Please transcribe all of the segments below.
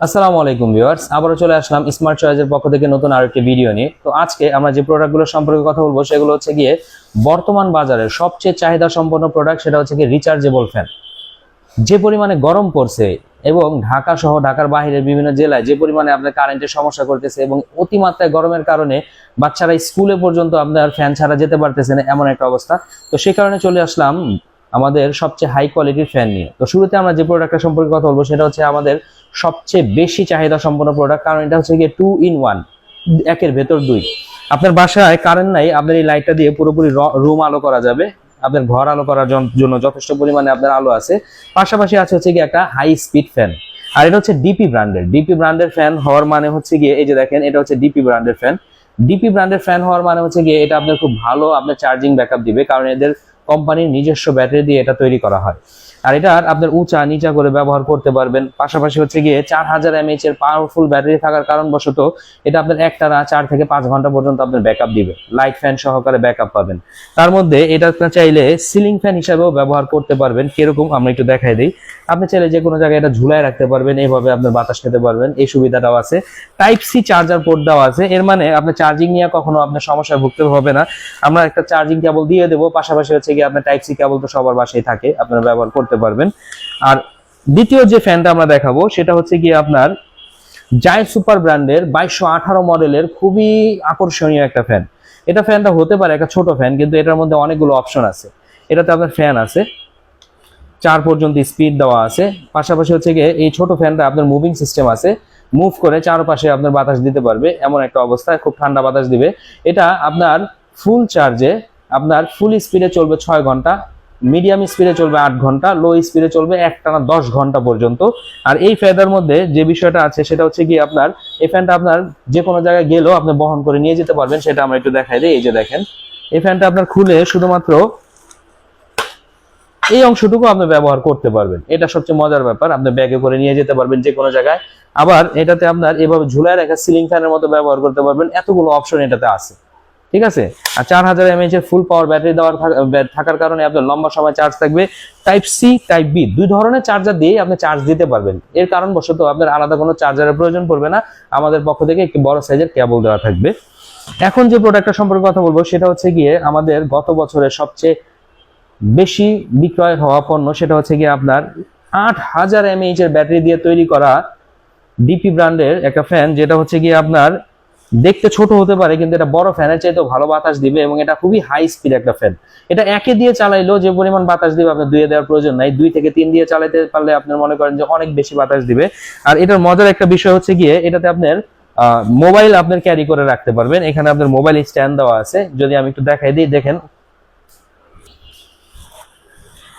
আসসালামু আলাইকুম ভিউয়ার্স, আবারও চলে আসলাম স্মার্ট চয়েসের পক্ষ থেকে নতুন আরেকটি ভিডিও নিয়ে। তো আজকে আমরা যে প্রোডাক্টগুলো সম্পর্কে কথা বলবো সেগুলো হচ্ছে গিয়ে বর্তমান বাজারের সবচেয়ে চাহিদা সম্পন্ন প্রোডাক্ট, সেটা হচ্ছে গিয়ে রিচার্জেবল ফ্যান। যে পরিমাণে গরম পড়ছে এবং ঢাকা সহ ঢাকার বাইরের বিভিন্ন জেলায় যে পরিমাণে আপনার কারেন্টের সমস্যা করতেছে এবং অতিমাত্রায় গরমের কারণে বাচ্চারা স্কুলে পর্যন্ত আপনার ফ্যান ছাড়া যেতে পারতেছে না, এমন একটা অবস্থা। তো সেই কারণে চলে আসলাম আমাদের সবচেয়ে হাই কোয়ালিটির ফ্যান নিয়ে। তো শুরুতে আমরা যে প্রোডাক্টটা সম্পর্কে কথা বলবো সেটা হচ্ছে আমাদের সবচেয়ে বেশি চাহিদা সম্পন্ন প্রোডাক্ট, কারণ এটা হচ্ছে গিয়ে 2 in 1, একের ভেতর দুই। আপনার বাসায় কারেন্ট নাই, আপনার এই লাইটটা দিয়ে পুরোপুরি রুম আলো করা যাবে, আপনার ঘর আলো করার জন্য যথেষ্ট পরিমাণে আপনার আলো আছে। পাশাপাশি আছে হচ্ছে গিয়ে একটা হাই স্পিড ফ্যান, আর এটা হচ্ছে ডিপি ব্র্যান্ডের ফ্যান হওয়ার মানে হচ্ছে গিয়ে এই যে দেখেন, এটা হচ্ছে ডিপি ব্র্যান্ডের ফ্যান। ডিপি ব্র্যান্ডের ফ্যান হওয়ার মানে হচ্ছে গিয়ে এটা আপনার খুব ভালো আপনার চার্জিং ব্যাকআপ দিবে, কারণ এদের কোম্পানির নিজস্ব ব্যাটারি দিয়ে এটা তৈরি করা হয়। আর এটা আপনার উঁচা নিচা করে ব্যবহার করতে পারবেন। পাশাপাশি হচ্ছে গিয়ে 4000 mAh এর পাওয়ারফুল ব্যাটারি থাকার কারণবশত এটা আপনার একটানা 4 থেকে 5 ঘন্টা পর্যন্ত আপনার ব্যাকআপ দিবে, লাইট ফ্যান সহকারে ব্যাকআপ পাবেন। তার মধ্যে এটা আপনার চাইলে সিলিং ফ্যান হিসাবেও ব্যবহার করতে পারবেন। কিরকম আমরা একটু দেখাই দিই। আপনি চাইলে যে কোনো জায়গায় এটা ঝুলায় রাখতে পারবেন, এইভাবে আপনার বাতাস খেতে পারবেন, এই সুবিধাটাও আছে। টাইপ সি চার্জার পোর্ট দেওয়া আছে, এর মানে আপনার চার্জিং নিয়ে কখনো আপনার সমস্যায় ভুগতে হবে না। আমরা একটা চার্জিং কেবল দিয়ে দেবো, পাশাপাশি হচ্ছে গিয়ে আপনার টাইপ সি কেবল তো সবার বাসায় থাকে, আপনারা ব্যবহার করতে পারবেন। আর দ্বিতীয় যে ফ্যানটা আমরা দেখাবো সেটা হচ্ছে গিয়ে আপনার জায়ান্ট সুপার ব্র্যান্ডের 2218 মডেলের খুবই আকর্ষণীয় একটা ফ্যান। ফ্যানটা হতে পারে একটা ছোট ফ্যান, কিন্তু এটার মধ্যে অনেকগুলো অপশন আছে। এটাতে আপনার ফ্যান আছে, 4 পর্যন্ত স্পিড দেওয়া আছে। পাশাপাশি হচ্ছে গিয়ে এই ছোট ফ্যানটা আপনার মুভিং সিস্টেম আছে, মুভ করে চারপাশে আপনার বাতাস দিতে পারবে, এমন একটা অবস্থায় খুব ঠান্ডা বাতাস দিবে। এটা আপনার ফুল চার্জে আপনার ফুল স্পিডে চলবে 6 ঘন্টা, মিডিয়াম স্পিডে চলবে 8 ঘন্টা, লো স্পিডে চলবে একটানা 10 ঘন্টা পর্যন্ত। আর এই ফ্যানের মধ্যে যে বিষয়টা আছে সেটা হচ্ছে কি আপনার এই ফ্যানটা আপনার যে কোনো জায়গায় গেলেও আপনি বহন করে নিয়ে যেতে পারবেন। সেটা আমরা একটু দেখাই দিই। এই যে দেখেন, এই ফ্যানটা আপনার খুলে শুধুমাত্র এই অংশটুকু আপনি ব্যবহার করতে পারবেন। এটা সবচেয়ে মজার ব্যাপার, আপনি ব্যাগে করে নিয়ে যেতে পারবেন যে কোনো জায়গায়। আবার এটাতে আপনার এভাবে ঝুলায় রাখা সিলিং ফ্যানের মতো ব্যবহার করতে পারবেন, এতগুলো অপশন এটাতে আছে। ঠিক আছে। আর 4000 mAh এর ফুল পাওয়ার ব্যাটারি থাকার কারণে আপনার লম্বা সময় চার্জ থাকবে। টাইপ সি টাইপ বি দুই ধরনের চার্জার দিয়ে আপনি চার্জ দিতে পারবেন। এর কারণবশত আপনার আলাদা কোনো চার্জারের প্রয়োজন পড়বে না, আমাদের পক্ষ থেকে একটি বড় সাইজের কেবল দেওয়া থাকবে। এখন যে প্রোডাক্টটা সম্পর্কে কথা বলবো সেটা হচ্ছে গিয়ে আমাদের গত বছরের সবচেয়ে বেশি বিক্রয় হওয়া পণ্য, সেটা হচ্ছে গিয়ে আপনার 8000 mAh এর ব্যাটারি দিয়ে তৈরি করা ডিপি ব্র্যান্ডের একটা ফ্যান, যেটা হচ্ছে গিয়ে আপনার দেখতে ছোট হতে পারে কিন্তু এটা বড় ফ্যানের চাইতেও ভালো বাতাস দিবে এবং এটা খুবই হাই স্পিড একটা ফ্যান। এটা একে দিয়ে চালাইলেও যে পরিমাণ বাতাস দিবে আপনার দুইয়ে দেওয়ার প্রয়োজন নাই, 2 থেকে 3 দিয়ে চালাতে পারলে আপনার মনে করেন যে অনেক বেশি বাতাস দিবে। আর এটার মজার একটা বিষয় হচ্ছে গিয়ে এটাতে আপনার মোবাইল আপনার ক্যারি করে রাখতে পারবেন। এখানে আপনার মোবাইল স্ট্যান্ড দেওয়া আছে, যদি আমি একটু দেখাই দিই, দেখেন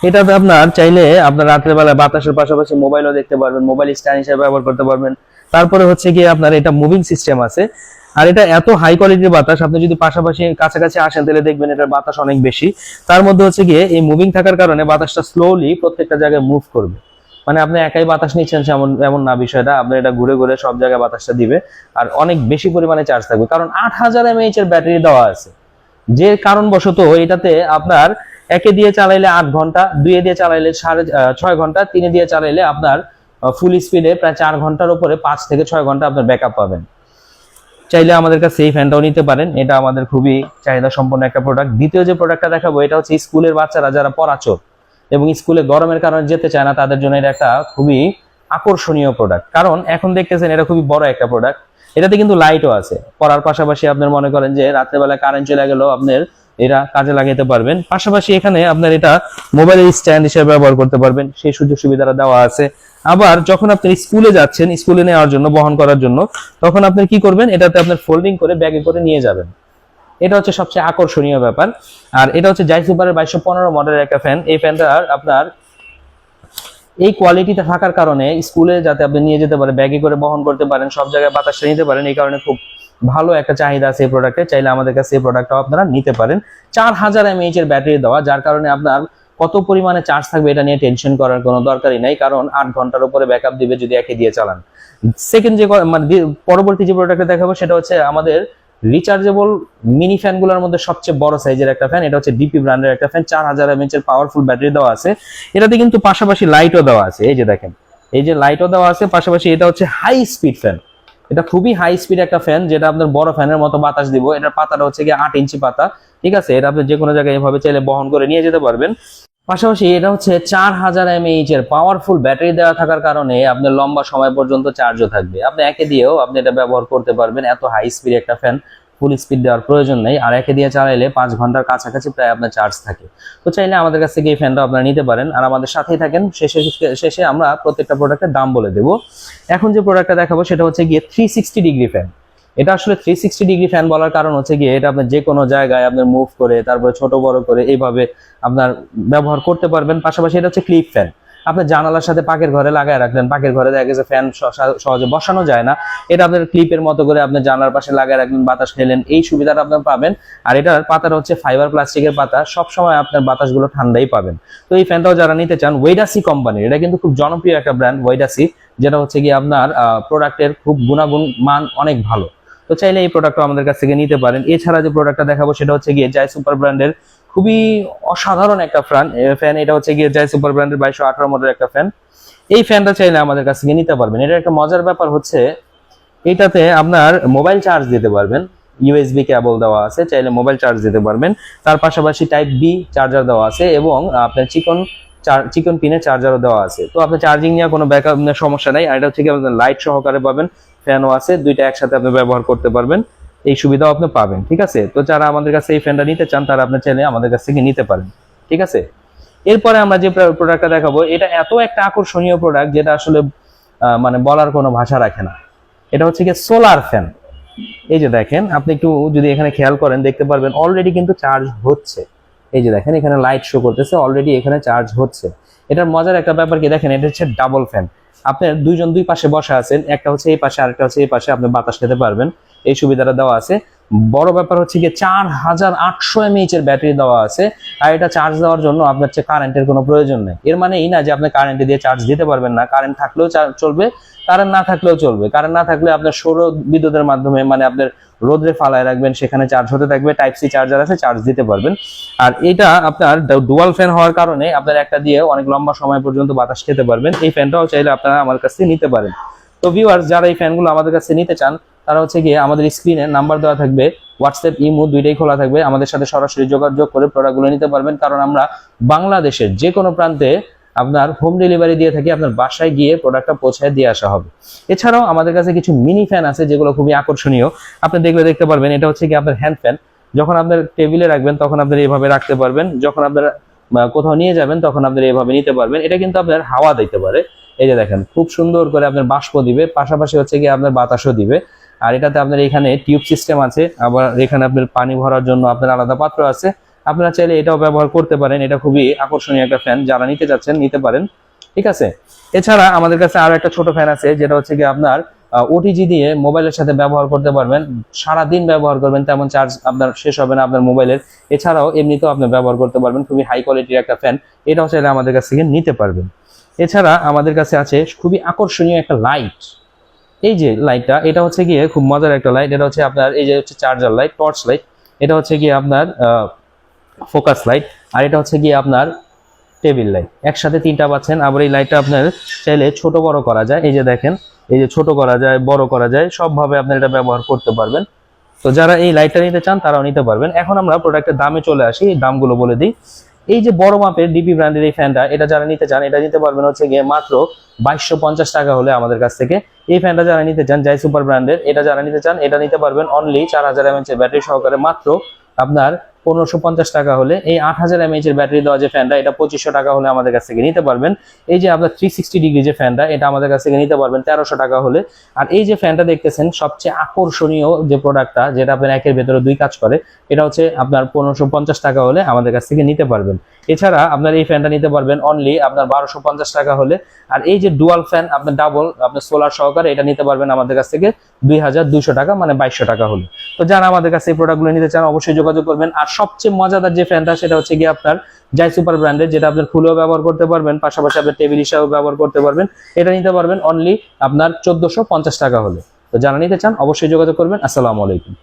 এটাতে আপনার চাইলে আপনার রাত্রেবেলা বাতাসের পাশাপাশি মোবাইলও দেখতে পারবেন, মোবাইল স্ট্যান্ড হিসেবে ব্যবহার করতে পারবেন। তারপরে হচ্ছে গিয়ে আপনার এটা মুভিং সিস্টেম আছে। আর এটা এত হাই কোয়ালিটির বাতাস, আপনি যদি পাশাপাশি কাছাকাছি আসেন তাহলে দেখবেন এটার বাতাস অনেক বেশি। তার মধ্যে হচ্ছে গিয়ে এই মুভিং থাকার কারণে বাতাসটা স্লোলি প্রত্যেকটা জায়গায় মুভ করবে, মানে আপনি একাই বাতাস নিচ্ছেন এমন না বিষয়টা, আপনার এটা ঘুরে ঘুরে সব জায়গায় বাতাসটা দিবে। আর অনেক বেশি পরিমাণে চার্জ থাকবে, কারণ 8000 mAh এর ব্যাটারি দেওয়া আছে। যে কারণবশত এটাতে আপনার একে দিয়ে চালাইলে 8 ঘন্টা, দুইয়ে দিয়ে চালাইলে 6.5 ঘন্টা, তিনে দিয়ে চালাইলে আপনার ফুল স্পিডে প্রায় 4 ঘন্টার উপরে 5 থেকে 6 ঘন্টা আপনার ব্যাকআপ পাবেন। চাইলে আমাদের কাছে এই ফ্যানটাও নিতে পারেন, এটা আমাদের খুবই চাহিদা সম্পন্ন একটা প্রোডাক্ট। দ্বিতীয় যে প্রোডাক্টটা দেখাবো এটা হচ্ছে স্কুলের বাচ্চারা যারা পড়াচোর এবং স্কুলে গরমের কারণে যেতে চায় না, তাদের জন্য এটা একটা খুবই আকর্ষণীয় প্রোডাক্ট। কারণ এখন দেখতেছেন এটা খুবই বড় একটা প্রোডাক্ট, এটাতে কিন্তু লাইটও আছে। পড়ার পাশাপাশি আপনার মনে করেন যে রাত্রেবেলা কারেন্ট চলে গেলেও আপনার এরা কাজে লাগাতে পারবেন। পাশাপাশি এখানে আপনার এটা মোবাইলের স্ট্যান্ড হিসেবে ব্যবহার করতে পারবেন, সেই সুযোগ সুবিধাটা দেওয়া আছে। আবার যখন আপনি স্কুলে যাচ্ছেন, স্কুলে নেওয়ার জন্য বহন করার জন্য, তখন আপনি কি করবেন, এটাতে আপনার ফোল্ডিং করে ব্যাগে করে নিয়ে যাবেন। এটা হচ্ছে সবচেয়ে আকর্ষণীয় ব্যাপার। আর এটা হচ্ছে জায়ান্ট সুপারের 2215 মডেলের একটা ফ্যান। এই ফ্যানটার আপনার এই কোয়ালিটিটা থাকার কারণে স্কুলে যাতে আপনি নিয়ে যেতে পারেন, ব্যাগে করে বহন করতে পারেন, সব জায়গায় বাতাসটা নিতে পারেন, এই কারণে খুব ভালো একটা চাহিদা আছে এই প্রোডাক্টে। চাইলে আমাদের কাছে এই প্রোডাক্টটাও আপনারা নিতে পারেন। 4000 mAh এর ব্যাটারি দেওয়া, যার কারণে আপনার কত পরিমাণে চার্জ থাকবে এটা নিয়ে টেনশন করার কোনো দরকারই নাই, কারণ 8 ঘন্টার উপরে ব্যাকআপ দিবে যদি একে দিয়ে চালান। সেকেন্ড যে মানে পরবর্তী যে প্রোডাক্টটা দেখাবো সেটা হচ্ছে আমাদের রিচার্জেবল মিনি ফ্যানগুলোর মধ্যে সবচেয়ে বড় সাইজের একটা ফ্যান। এটা হচ্ছে ডিপি ব্র্যান্ডের একটা ফ্যান, 4000 mAh এর পাওয়ারফুল ব্যাটারি দেওয়া আছে। এটাতে কিন্তু পাশাপাশি লাইটও দেওয়া আছে, এই যে দেখেন এই যে লাইটও দেওয়া আছে, পাশাপাশি এটা হচ্ছে হাই স্পিড ফ্যান। এটা খুবই হাই স্পিড একটা ফ্যান, যেটা আপনার বড় ফ্যানের মতো বাতাস দিব। এটার পাতাটা হচ্ছে গিয়ে 8 ইঞ্চি পাতা, ঠিক আছে। এটা আপনি যে কোনো জায়গায় এভাবে চাইলে বহন করে নিয়ে যেতে পারবেন। পাশাপাশি এটা হচ্ছে 4000 mAh এর পাওয়ারফুল ব্যাটারি দেওয়া থাকার কারণে আপনার লম্বা সময় পর্যন্ত চার্জও থাকবে। আপনি একে দিয়েও আপনি এটা ব্যবহার করতে পারবেন। এত হাই স্পিড একটা ফ্যান, ফুল স্পিড দেওয়ার প্রয়োজন নেই। আর একে দিয়ে চালাইলে 5 ঘন্টার কাছাকাছি প্রায় আপনার চার্জ থাকে। তো চাইলে আমাদের কাছ থেকে এই ফ্যানটা আপনারা নিতে পারেন। আর আমাদের সাথেই থাকেন, শেষে আমরা প্রত্যেকটা প্রোডাক্টের দাম বলে দেবো। এখন যে প্রোডাক্টটা দেখাবো সেটা হচ্ছে গিয়ে 360 ডিগ্রি ফ্যান। এটা আসলে 360 ডিগ্রি ফ্যান বলার কারণ হচ্ছে গিয়ে এটা আপনি যে কোনো জায়গায় আপনার মুভ করে, তারপরে ছোট বড় করে এইভাবে আপনার ব্যবহার করতে পারবেন। পাশাপাশি এটা হচ্ছে ক্লিপ ফ্যান। আপনি জানালার সাথে পাকের ঘরে লাগায় রাখলেন, পাকের ঘরে দেখা গেছে ফ্যান সহজে বসানো যায় না, এটা আপনার ক্লিপের মতো করে আপনি জানালার পাশে লাগায় রাখলেন, বাতাস নিলেন, এই সুবিধাটা আপনার পাবেন। আর এটার পাতাটা হচ্ছে ফাইবার প্লাস্টিকের পাতা, সবসময় আপনার বাতাসগুলো ঠান্ডাই পাবেন। তো এই ফ্যানটাও যারা নিতে চান, ওয়েডাসি কোম্পানির, এটা কিন্তু খুব জনপ্রিয় একটা ব্র্যান্ড ওয়েডাসি, যেটা হচ্ছে গিয়ে আপনার প্রোডাক্টের খুব গুণাগুণ মান অনেক ভালো। তো চাইলে এই প্রোডাক্টটা আমাদের কাছ থেকে নিতে পারেন। এছাড়া যে প্রোডাক্টটা দেখাবো সেটা হচ্ছে গিয়ে জাই সুপার ব্র্যান্ডের খুবই অসাধারণ একটা ফ্যান। এটা হচ্ছে গিয়ে জাই সুপার ব্র্যান্ডের 2218 মডেলের একটা ফ্যান। এই ফ্যানটা চাইলে আমাদের কাছ থেকে নিতে পারবেন। এটা একটা মজার ব্যাপার হচ্ছে এটাতে আপনার মোবাইল চার্জ দিতে পারবেন, ইউএসবি কেবল দেওয়া আছে, চাইলে মোবাইল চার্জ দিতে পারবেন। তার পাশাপাশি টাইপ বি চার্জার দেওয়া আছে এবং আপনার চিকন পিনের চার্জারও দেওয়া আছে। তো আপনার চার্জিং নিয়ে কোনো ব্যাকআপ সমস্যা নাই। আর এটা হচ্ছে গিয়ে আপনার লাইট সহকারে পাবেন, ফ্যানও আছে, দুইটা একসাথে আপনি ব্যবহার করতে পারবেন, এই সুবিধাও আপনি পাবেন, ঠিক আছে। তো যারা আমাদের কাছে এই ফ্যানটা নিতে চান তারা আপনি চাইলে আমাদের কাছ থেকে নিতে পারেন, ঠিক আছে। এরপরে আমরা যে প্রোডাক্টটা দেখাবো এটা এত একটা আকর্ষণীয় প্রোডাক্ট যেটা আসলে মানে বলার কোনো ভাষা রাখে না। এটা হচ্ছে গিয়ে সোলার ফ্যান। এই যে দেখেন, আপনি একটু যদি এখানে খেয়াল করেন দেখতে পারবেন অলরেডি কিন্তু চার্জ হচ্ছে। এই যে দেখেন এখানে লাইট শো করতেছে, অলরেডি এখানে চার্জ হচ্ছে। এটার মজার একটা ব্যাপার কি দেখেন, এটা হচ্ছে ডাবল ফ্যান। আপনার দুইজন দুই পাশে বসা আছেন, একটা হচ্ছে এই পাশে আরেকটা হচ্ছে এই পাশে, আপনি বাতাস খেতে পারবেন, এই সুবিধাটা দেওয়া আছে। বড় ব্যাপার হচ্ছে গিয়ে 4800 mAh এর ব্যাটারি দেওয়া আছে। আর এটা চার্জ দেওয়ার জন্য আপনার হচ্ছে কারেন্টের কোনো প্রয়োজন নেই। এর মানে এই না যে আপনি কারেন্টে দিয়ে চার্জ দিতে পারবেন না, কারেন্ট থাকলেও চলবে, কারেন্ট না থাকলেও চলবে। কারেন্ট না থাকলে আপনার সৌর বিদ্যুতের মাধ্যমে মানে আপনার রোদ্রে ফালায় রাখবেন, সেখানে চার্জ হতে থাকবে, টাইপ সি চার্জার আছে, চার্জ দিতে পারবেন। আর এটা আপনার ডুয়াল ফ্যান হওয়ার কারণে আপনার একটা দিয়ে অনেক লম্বা সময় পর্যন্ত বাতাস খেতে পারবেন। এই ফ্যানটাও চাইলে আপনারা আমার কাছ থেকে নিতে পারেন। তো ভিউয়ার্স, যারা এই ফ্যানগুলো আমাদের কাছে নিতে চান তারা হচ্ছে গিয়ে আমাদের স্ক্রিনে নাম্বার দেওয়া থাকবে, হোয়াটসঅ্যাপ ইমো দুইটাই খোলা থাকবে, আমাদের সাথে সরাসরি যোগাযোগ করে প্রোডাক্টগুলো নিতে পারবেন। কারণ আমরা বাংলাদেশের যে কোনো প্রান্তে আপনার হোম ডেলিভারি দিয়ে থাকি, আপনার বাসায় গিয়ে প্রোডাক্টটা পৌঁছায় দিয়ে আসা হবে। এছাড়াও আমাদের কাছে কিছু মিনি ফ্যান আছে যেগুলো খুবই আকর্ষণীয়, আপনি দেখলে দেখতে পারবেন। এটা হচ্ছে কি আপনার হ্যান্ড ফ্যান, যখন আপনার টেবিলে রাখবেন তখন আপনার এইভাবে রাখতে পারবেন, যখন আপনার কোথাও নিয়ে যাবেন তখন আপনার এইভাবে নিতে পারবেন। এটা কিন্তু আপনার হাওয়া দিতে পারে, এই যে দেখেন খুব সুন্দর করে আপনার বাষ্প দিবে, পাশাপাশি হচ্ছে কি আপনার বাতাসও দিবে। আর এটাতে আপনার এখানে টিউব সিস্টেম আছে, আবার এখানে আপনার পানি ভরার জন্য আপনার আলাদা পাত্র আছে, আপনারা চাইলে এটাও ব্যবহার করতে পারেন। এটা খুবই আকর্ষণীয় একটা ফ্যান, যারা নিতে চাচ্ছেন নিতে পারেন, ঠিক আছে। এছাড়া আমাদের কাছে আরো একটা ছোট ফ্যান আছে, যেটা হচ্ছে কি আপনার ওটিজি দিয়ে মোবাইলের সাথে ব্যবহার করতে পারবেন, সারাদিন ব্যবহার করবেন, তেমন চার্জ আপনার শেষ হবে না আপনার মোবাইলের। এছাড়াও এমনিতেও আপনি ব্যবহার করতে পারবেন, খুবই হাই কোয়ালিটির একটা ফ্যান, এটাও চাইলে আমাদের কাছ থেকে নিতে পারবেন। এছাড়া আমাদের কাছে আছে খুবই আকর্ষণীয় একটা লাইট। এই যে লাইটটা, এটা হচ্ছে গিয়ে খুব মজার একটা লাইট। এটা হচ্ছে আপনার এই যে হচ্ছে চার্জার লাইট, টর্চ লাইট। এটা হচ্ছে গিয়ে আপনার ফোকাস লাইট, আর এটা হচ্ছে গিয়ে আপনার টেবিল লাইট, একসাথে তিনটা পাচ্ছেন। আবার এই লাইটটা আপনার চাইলে ছোট বড় করা যায়, এই যে দেখেন, এই যে ছোট করা যায়, বড় করা যায়, সবভাবে আপনার এটা ব্যবহার করতে পারবেন। তো যারা এই লাইটটা নিতে চান তারাও নিতে পারবেন। এখন আমরা প্রোডাক্টের দামে চলে আসি, দামগুলো বলে দিই। এই যে বড় মাপের ডিপি ব্র্যান্ডের এই ফ্যানটা, এটা যারা নিতে চান এটা নিতে পারবেন হচ্ছে গিয়ে মাত্র 2250 টাকা হলে আমাদের কাছ থেকে। এই ফ্যানটা যারা নিতে চান জাই সুপার ব্র্যান্ডের, এটা যারা নিতে চান এটা নিতে পারবেন অনলি 4000 mAh এর ব্যাটারি সহকারে মাত্র আপনার 1550 টাকা হলে। এই 8000 mAh এর ব্যাটারি দেওয়া যে ফ্যানটা, এটা 2500 টাকা হলে আমাদের কাছ থেকে নিতে পারবেন। এই যে আপনার 360 ডিগ্রি যে ফ্যানটা, এটা আমাদের কাছ থেকে নিতে পারবেন 1300 টাকা হলে। আর এই যে ফ্যানটা দেখতেছেন সবচেয়ে আকর্ষণীয় যে প্রোডাক্টটা, যেটা আপনার একের ভেতরে দুই কাজ করে, এটা হচ্ছে আপনার 1550 টাকা হলে আমাদের কাছ থেকে নিতে পারবেন। এছাড়া আপনার এই ফ্যানটা নিতে পারবেন অনলি আপনার 1250 টাকা হলে। আর এই যে ডুয়াল ফ্যান আপনার ডাবল আপনার সোলার সহকারে, এটা নিতে পারবেন আমাদের কাছ থেকে 2200 টাকা, মানে 2200 টাকা হলে। তো যারা আমাদের কাছে এই প্রোডাক্টগুলো নিতে চান অবশ্যই যোগাযোগ করবেন। আর সবচেয়ে মজাদার যে ফ্যানটা সেটা হচ্ছে গিয়ে আপনার জাই সুপার ব্র্যান্ডের, যেটা আপনার ফুলেও ব্যবহার করতে পারবেন, পাশাপাশি আপনার টেবিল হিসাবেও ব্যবহার করতে পারবেন। এটা নিতে পারবেন অনলি আপনার 1450 টাকা হলে। তো যারা নিতে চান অবশ্যই যোগাযোগ করবেন। আসসালামু আলাইকুম।